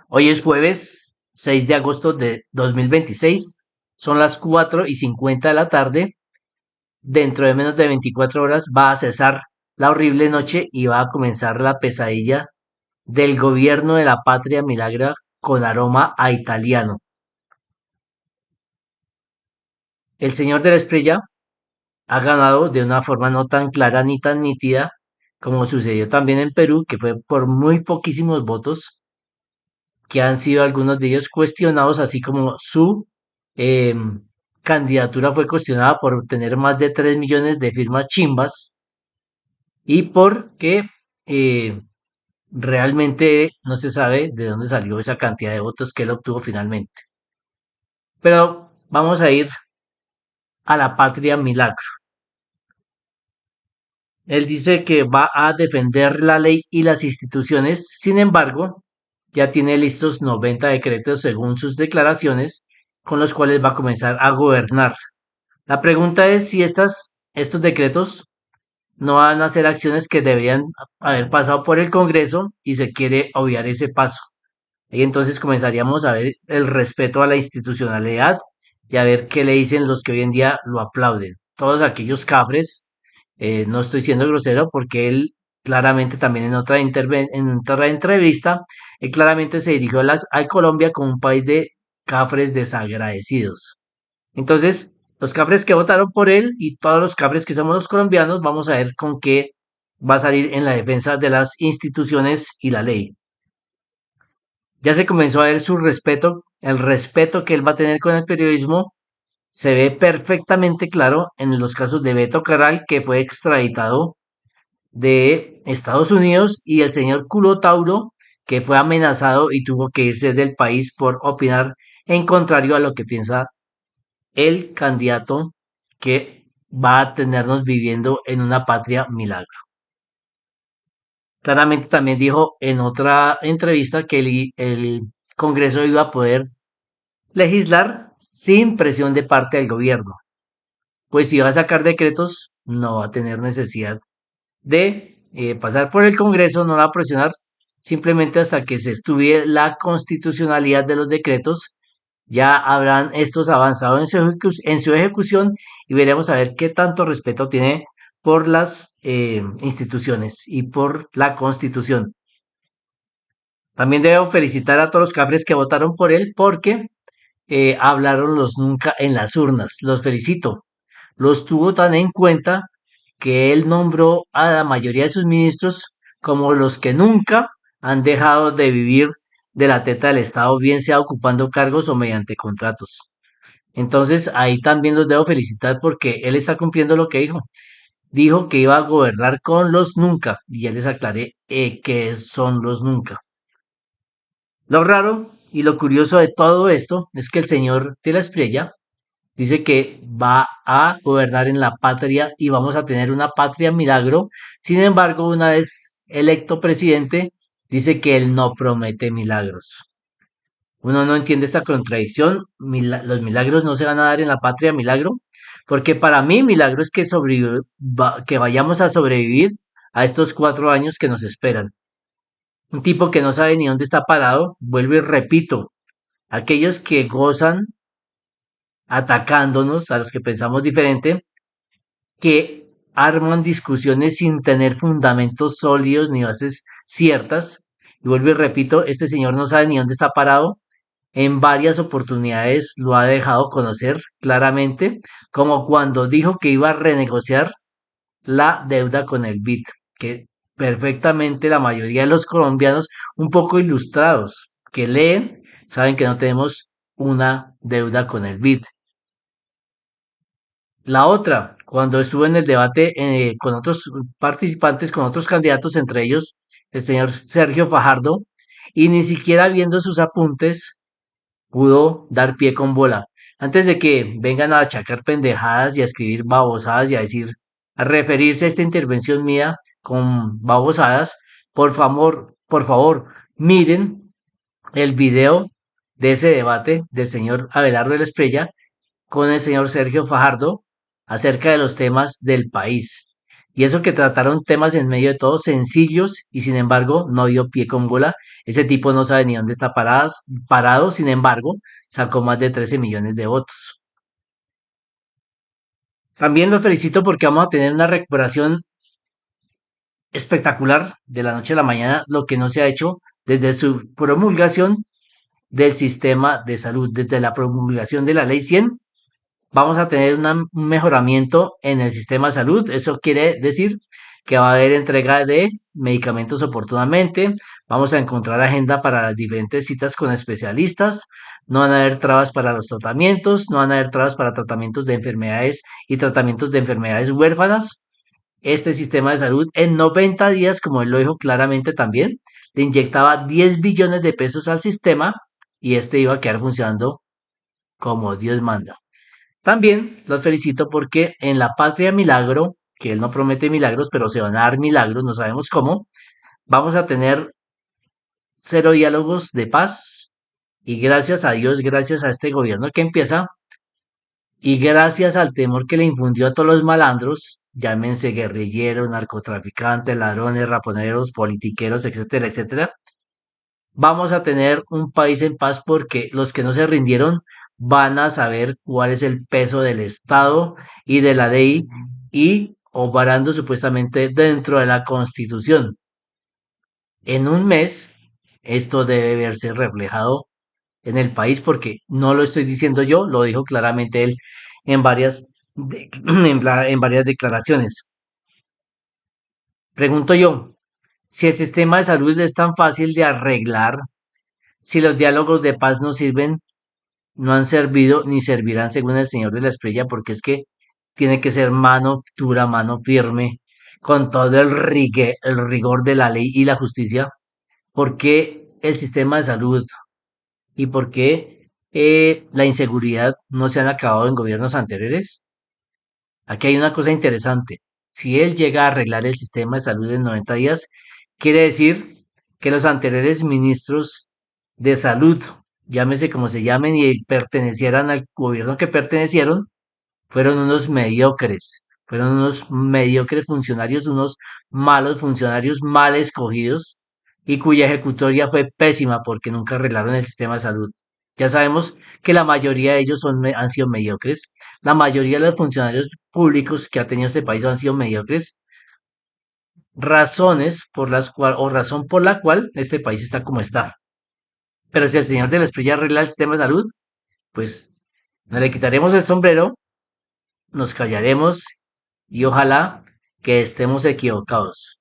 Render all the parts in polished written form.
Hoy es jueves 6 de agosto de 2026. Son las 4:50 de la tarde. Dentro de menos de 24 horas va a cesar la horrible noche y va a comenzar la pesadilla del gobierno de la patria milagra con aroma a italiano. El señor de la Espriella ha ganado de una forma no tan clara ni tan nítida como sucedió también en Perú, que fue por muy poquísimos votos, que han sido algunos de ellos cuestionados, así como su eh, candidatura fue cuestionada por obtener más de 3 millones de firmas chimbas y porque eh, realmente no se sabe de dónde salió esa cantidad de votos que él obtuvo finalmente. Pero vamos a ir a la patria milagro. Él dice que va a defender la ley y las instituciones, sin embargo, ya tiene listos 90 decretos según sus declaraciones, con los cuales va a comenzar a gobernar. La pregunta es si estos decretos no van a ser acciones que deberían haber pasado por el Congreso y se quiere obviar ese paso. Y entonces comenzaríamos a ver el respeto a la institucionalidad y a ver qué le dicen los que hoy en día lo aplauden. Todos aquellos cafres, no estoy siendo grosero porque él claramente también en otra entrevista, él claramente se dirigió a Colombia como un país de cafres desagradecidos. Entonces, los cafres que votaron por él y todos los cafres que somos los colombianos, vamos a ver con qué va a salir en la defensa de las instituciones y la ley. Ya se comenzó a ver su respeto, el respeto que él va a tener con el periodismo se ve perfectamente claro en los casos de Beto Caral, que fue extraditado de Estados Unidos, y el señor Culo Tauro, que fue amenazado y tuvo que irse del país por opinar en contrario a lo que piensa el candidato que va a tenernos viviendo en una patria milagro. Claramente también dijo en otra entrevista que el Congreso iba a poder legislar sin presión de parte del gobierno, pues si va a sacar decretos no va a tener necesidad de pasar por el Congreso, no va a presionar simplemente hasta que se estudie la constitucionalidad de los decretos. Ya habrán estos avanzado en su ejecución y veremos a ver qué tanto respeto tiene por las instituciones y por la Constitución. También debo felicitar a todos los cafres que votaron por él porque hablaron los nunca en las urnas. Los felicito. Los tuvo tan en cuenta que él nombró a la mayoría de sus ministros como los que nunca han dejado de vivir de la teta del Estado, bien sea ocupando cargos o mediante contratos. Entonces ahí también los debo felicitar porque él está cumpliendo lo que dijo. Dijo que iba a gobernar con los nunca y ya les aclaré qué son los nunca. Lo raro y lo curioso de todo esto es que el señor de la Espriella dice que va a gobernar en la patria y vamos a tener una patria milagro. Sin embargo, una vez electo presidente, dice que él no promete milagros. Uno no entiende esta contradicción. Los milagros no se van a dar en la patria milagro, porque para mí milagro es que, que vayamos a sobrevivir a estos 4 años que nos esperan. Un tipo que no sabe ni dónde está parado, vuelvo y repito, aquellos que gozan atacándonos, a los que pensamos diferente, que arman discusiones sin tener fundamentos sólidos ni bases ciertas. Y vuelvo y repito, este señor no sabe ni dónde está parado. En varias oportunidades lo ha dejado conocer claramente, como cuando dijo que iba a renegociar la deuda con el BID, que perfectamente la mayoría de los colombianos un poco ilustrados que leen saben que no tenemos una deuda con el BID. La otra, cuando estuvo en el debate con otros participantes, con otros candidatos, entre ellos el señor Sergio Fajardo, y ni siquiera viendo sus apuntes pudo dar pie con bola. Antes de que vengan a achacar pendejadas y a escribir babosadas y a decir, a referirse a esta intervención mía con babosadas, por favor, miren el video de ese debate del señor Abelardo de la Espriella con el señor Sergio Fajardo acerca de los temas del país. Y eso que trataron temas en medio de todo sencillos y sin embargo no dio pie con bola. Ese tipo no sabe ni dónde está parado, sin embargo, sacó más de 13 millones de votos. También lo felicito porque vamos a tener una recuperación espectacular de la noche a la mañana, lo que no se ha hecho desde su promulgación del sistema de salud, desde la promulgación de la ley 100. Vamos a tener un mejoramiento en el sistema de salud. Eso quiere decir que va a haber entrega de medicamentos oportunamente, vamos a encontrar agenda para las diferentes citas con especialistas, no van a haber trabas para los tratamientos, no van a haber trabas para tratamientos de enfermedades y tratamientos de enfermedades huérfanas. Este sistema de salud en 90 días, como él lo dijo claramente también, le inyectaba 10 billones de pesos al sistema y este iba a quedar funcionando como Dios manda. También los felicito porque en la patria milagro, que él no promete milagros, pero se van a dar milagros, no sabemos cómo, vamos a tener cero diálogos de paz y gracias a Dios, gracias a este gobierno que empieza y gracias al temor que le infundió a todos los malandros, llámense guerrilleros, narcotraficantes, ladrones, raponeros, politiqueros, etcétera, etcétera, vamos a tener un país en paz porque los que no se rindieron van a saber cuál es el peso del Estado y de la ley y obrando supuestamente dentro de la Constitución. En un mes, esto debe verse reflejado en el país porque no lo estoy diciendo yo, lo dijo claramente él en en varias declaraciones. Pregunto yo, si el sistema de salud es tan fácil de arreglar, si los diálogos de paz no sirven, no han servido ni servirán según el señor de la estrella, porque es que tiene que ser mano dura, mano firme, con todo el rigor de la ley y la justicia, porque el sistema de salud y por qué la inseguridad no se han acabado en gobiernos anteriores. Aquí hay una cosa interesante. Si él llega a arreglar el sistema de salud en 90 días, quiere decir que los anteriores ministros de salud, llámese como se llamen, y pertenecieran al gobierno que pertenecieron, fueron unos mediocres. Fueron unos mediocres funcionarios, unos malos funcionarios mal escogidos y cuya ejecutoria fue pésima porque nunca arreglaron el sistema de salud. Ya sabemos que la mayoría de ellos han sido mediocres. La mayoría de los funcionarios públicos que ha tenido este país han sido mediocres. Razones por las cuales, o razón por la cual este país está como está. Pero si el señor de la Espriella arregla el sistema de salud, pues no le quitaremos el sombrero, nos callaremos y ojalá que estemos equivocados,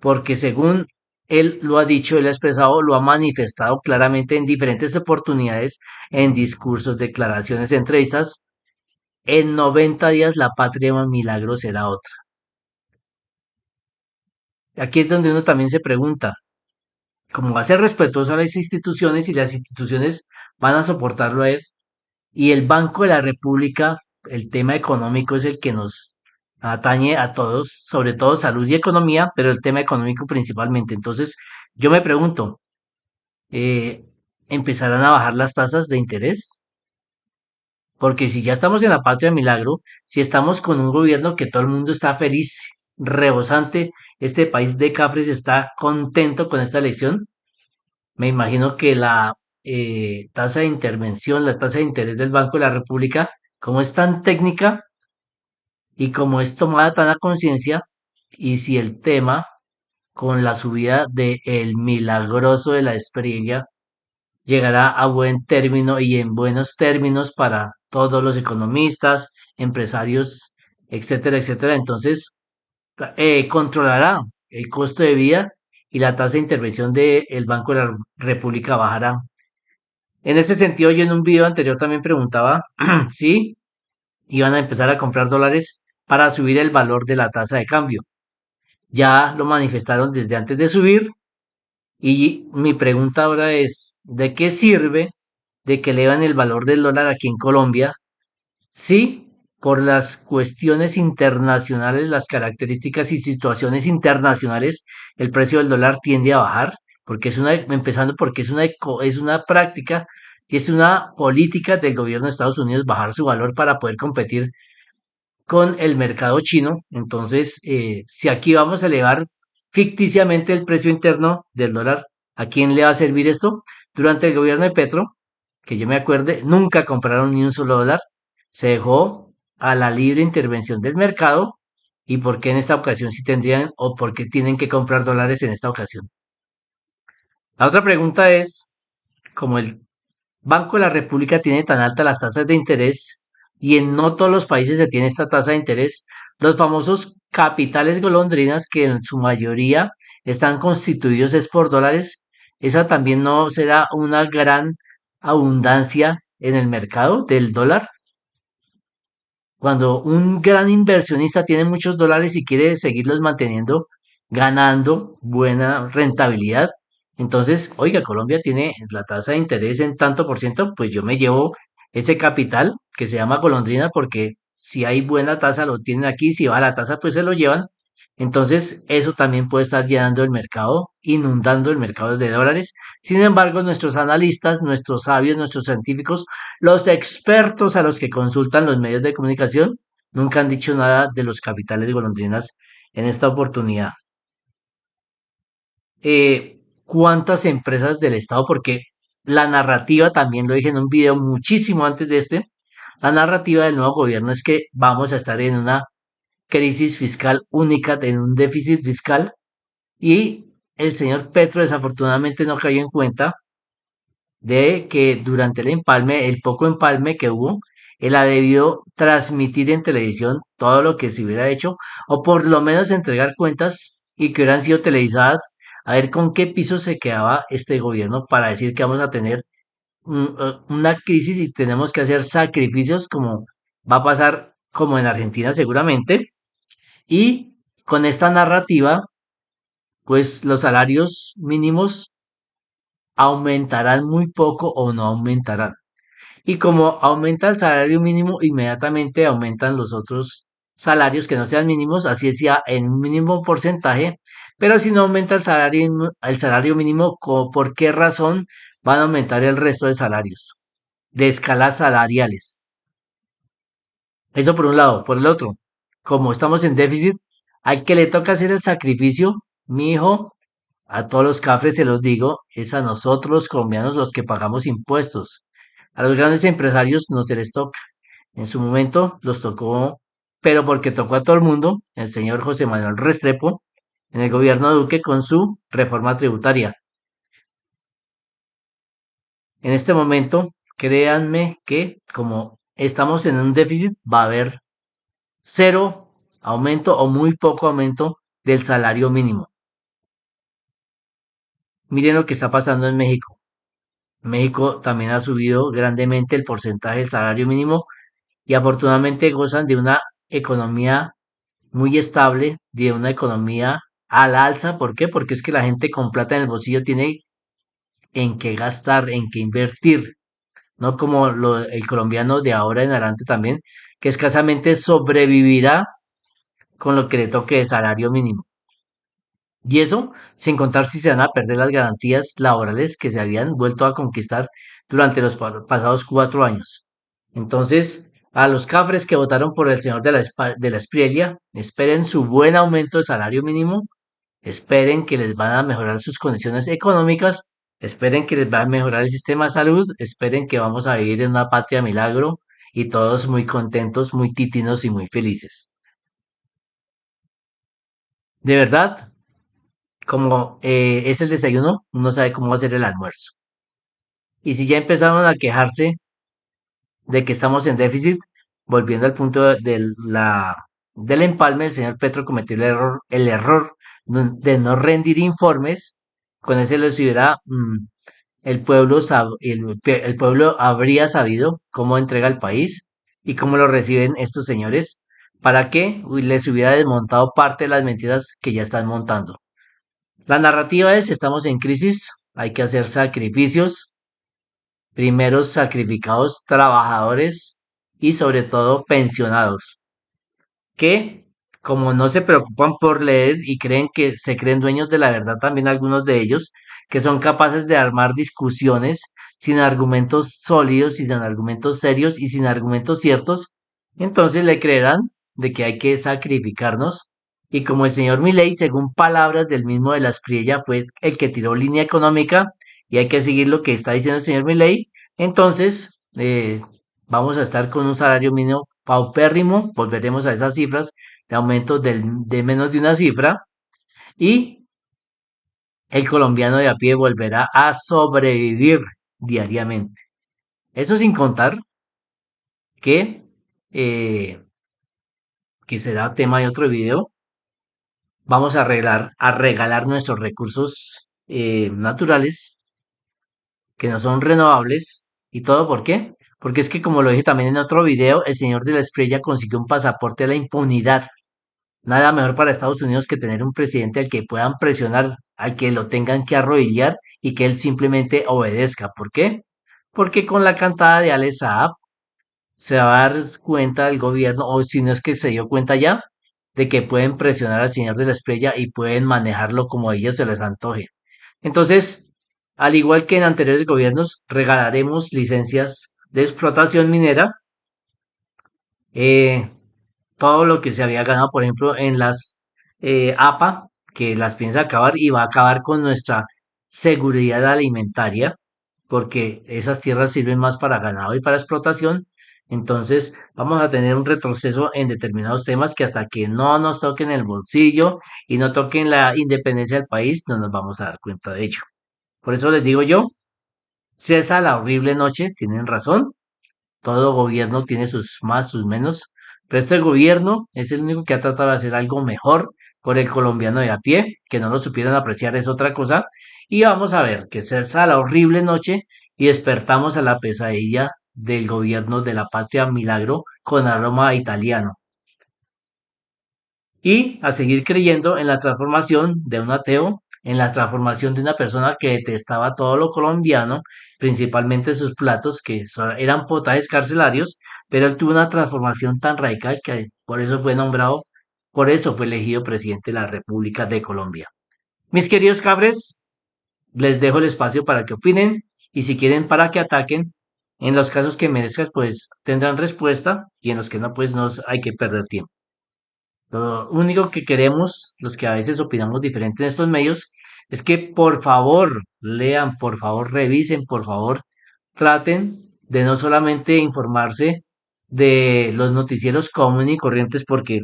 porque según él lo ha dicho, él ha expresado, lo ha manifestado claramente en diferentes oportunidades, en discursos, declaraciones, entrevistas, en 90 días la patria milagro será otra. Aquí es donde uno también se pregunta, ¿cómo va a ser respetuoso a las instituciones y las instituciones van a soportarlo a él? Y el Banco de la República, el tema económico es el que nos atañe a todos, sobre todo salud y economía, pero el tema económico principalmente. Entonces, yo me pregunto, eh, ¿empezarán a bajar las tasas de interés? Porque si ya estamos en la patria de milagro, si estamos con un gobierno que todo el mundo está feliz, rebosante, este país de Cafres está contento con esta elección, me imagino que la tasa de intervención, la tasa de interés del Banco de la República, como es tan técnica y como es tomada tan a conciencia, y si el tema con la subida de el milagroso de la Espriella llegará a buen término y en buenos términos para todos los economistas, empresarios, etcétera, etcétera, entonces controlará el costo de vida y la tasa de intervención del Banco de la República bajará. En ese sentido, yo en un video anterior también preguntaba si iban a empezar a comprar dólares para subir el valor de la tasa de cambio. Ya lo manifestaron desde antes de subir y mi pregunta ahora es, ¿de qué sirve de que elevan el valor del dólar aquí en Colombia si por las cuestiones internacionales, las características y situaciones internacionales, el precio del dólar tiende a bajar? Porque es empezando porque es una práctica y es una política del gobierno de Estados Unidos bajar su valor para poder competir con el mercado chino. Entonces, si aquí vamos a elevar ficticiamente el precio interno del dólar, ¿a quién le va a servir esto? Durante el gobierno de Petro, que yo me acuerde, nunca compraron ni un solo dólar. Se dejó a la libre intervención del mercado. ¿Y por qué en esta ocasión sí tendrían o por qué tienen que comprar dólares en esta ocasión? La otra pregunta es, como el Banco de la República tiene tan altas las tasas de interés y en no todos los países se tiene esta tasa de interés, los famosos capitales golondrinas que en su mayoría están constituidos es por dólares, esa también no será una gran abundancia en el mercado del dólar. Cuando un gran inversionista tiene muchos dólares y quiere seguirlos manteniendo, ganando buena rentabilidad, entonces, oiga, Colombia tiene la tasa de interés en tanto por ciento, pues yo me llevo ese capital que se llama golondrina porque si hay buena tasa lo tienen aquí, si va la tasa pues se lo llevan. Entonces, eso también puede estar llenando el mercado, inundando el mercado de dólares. Sin embargo, nuestros analistas, nuestros sabios, nuestros científicos, los expertos a los que consultan los medios de comunicación nunca han dicho nada de los capitales golondrinas en esta oportunidad. ¿Cuántas empresas del Estado? Porque la narrativa, también lo dije en un video muchísimo antes de este, la narrativa del nuevo gobierno es que vamos a estar en una crisis fiscal única, en un déficit fiscal, y el señor Petro desafortunadamente no cayó en cuenta de que durante el empalme, el poco empalme que hubo, él ha debido transmitir en televisión todo lo que se hubiera hecho, o por lo menos entregar cuentas y que hubieran sido televisadas, a ver con qué piso se quedaba este gobierno para decir que vamos a tener una crisis y tenemos que hacer sacrificios como va a pasar como en Argentina seguramente, y con esta narrativa, pues los salarios mínimos aumentarán muy poco o no aumentarán. Y como aumenta el salario mínimo, inmediatamente aumentan los otros salarios que no sean mínimos, así sea en un mínimo porcentaje, pero si no aumenta el salario mínimo, ¿por qué razón van a aumentar el resto de salarios, de escalas salariales? Eso por un lado. Por el otro, como estamos en déficit, al que le toca hacer el sacrificio, mi hijo, a todos los cafres se los digo, es a nosotros los colombianos los que pagamos impuestos. A los grandes empresarios no se les toca. En su momento los tocó, pero porque tocó a todo el mundo, el señor José Manuel Restrepo, en el gobierno de Duque con su reforma tributaria. En este momento, créanme que como estamos en un déficit, va a haber cero aumento o muy poco aumento del salario mínimo. Miren lo que está pasando en México. México también ha subido grandemente el porcentaje del salario mínimo y afortunadamente gozan de una economía muy estable, de una economía al alza. ¿Por qué? Porque es que la gente con plata en el bolsillo tiene en qué gastar, en qué invertir, no como el colombiano de ahora en adelante también, que escasamente sobrevivirá con lo que le toque de salario mínimo. Y eso sin contar si se van a perder las garantías laborales que se habían vuelto a conquistar durante los pasados 4 años. Entonces, a los cafres que votaron por el señor de la Espriella, esperen su buen aumento de salario mínimo, esperen que les van a mejorar sus condiciones económicas, esperen que les va a mejorar el sistema de salud, esperen que vamos a vivir en una patria milagro y todos muy contentos, muy titinos y muy felices. De verdad, como es el desayuno, uno sabe cómo va a ser el almuerzo. Y si ya empezaron a quejarse de que estamos en déficit, volviendo al punto del empalme, el señor Petro cometió el error de no rendir informes. Con ese les hubiera, el pueblo habría sabido cómo entrega el país y cómo lo reciben estos señores para que les hubiera desmontado parte de las mentiras que ya están montando. La narrativa es, estamos en crisis, hay que hacer sacrificios, primeros sacrificados trabajadores y sobre todo pensionados, que como no se preocupan por leer y creen que se creen dueños de la verdad también algunos de ellos, que son capaces de armar discusiones sin argumentos sólidos y sin argumentos serios y sin argumentos ciertos, entonces le creerán de que hay que sacrificarnos. Y como el señor Milei, según palabras del mismo de la Espriella, fue el que tiró línea económica y hay que seguir lo que está diciendo el señor Milei, entonces vamos a estar con un salario mínimo paupérrimo, volveremos a esas cifras de aumento de menos de una cifra y el colombiano de a pie volverá a sobrevivir diariamente. Eso sin contar que, eh, que será tema de otro video, vamos a regalar nuestros recursos naturales que no son renovables. ¿Y todo por qué? Porque es que como lo dije también en otro video, el señor de la Espriella consiguió un pasaporte a la impunidad. Nada mejor para Estados Unidos que tener un presidente al que puedan presionar, al que lo tengan que arrodillar y que él simplemente obedezca. ¿Por qué? Porque con la cantada de Alex Saab se va a dar cuenta el gobierno, o si no es que se dio cuenta ya, de que pueden presionar al señor de la Espriella y pueden manejarlo como a ellos se les antoje. Entonces, al igual que en anteriores gobiernos, regalaremos licencias de explotación minera, eh, todo lo que se había ganado, por ejemplo, en las APA, que las piensa acabar y va a acabar con nuestra seguridad alimentaria, porque esas tierras sirven más para ganado y para explotación. Entonces, vamos a tener un retroceso en determinados temas que hasta que no nos toquen el bolsillo y no toquen la independencia del país, no nos vamos a dar cuenta de ello. Por eso les digo yo, cesa la horrible noche, tienen razón, todo gobierno tiene sus más, sus menos, pero este gobierno es el único que ha tratado de hacer algo mejor por el colombiano de a pie, que no lo supieron apreciar es otra cosa, y vamos a ver que cesa la horrible noche y despertamos a la pesadilla del gobierno de la patria milagro con aroma italiano y a seguir creyendo en la transformación de un ateo, en la transformación de una persona que detestaba todo lo colombiano, principalmente sus platos, que eran potajes carcelarios, pero él tuvo una transformación tan radical que por eso fue nombrado, por eso fue elegido presidente de la República de Colombia. Mis queridos cabres, les dejo el espacio para que opinen y si quieren para que ataquen, en los casos que merezcas, pues tendrán respuesta y en los que no, pues no hay que perder tiempo. Lo único que queremos, los que a veces opinamos diferente en estos medios, es que por favor lean, por favor revisen, por favor traten de no solamente informarse de los noticieros comunes y corrientes, porque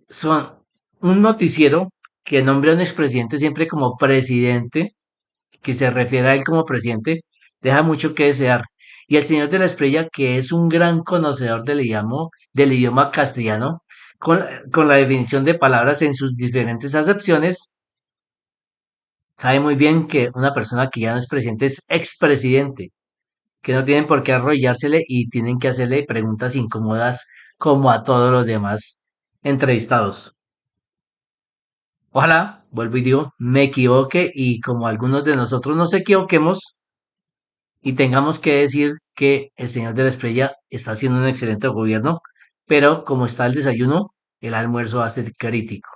son un noticiero que nombra a un expresidente siempre como presidente, que se refiere a él como presidente, deja mucho que desear. Y el señor de la Estrella, que es un gran conocedor del idioma castellano, con, con la definición de palabras en sus diferentes acepciones, sabe muy bien que una persona que ya no es presidente es expresidente, que no tienen por qué arrodillársele y tienen que hacerle preguntas incómodas como a todos los demás entrevistados. Ojalá, vuelvo y digo, me equivoque y como algunos de nosotros nos equivoquemos, y tengamos que decir que el señor de la Estrella está haciendo un excelente gobierno, pero como está el desayuno, el almuerzo va a ser crítico.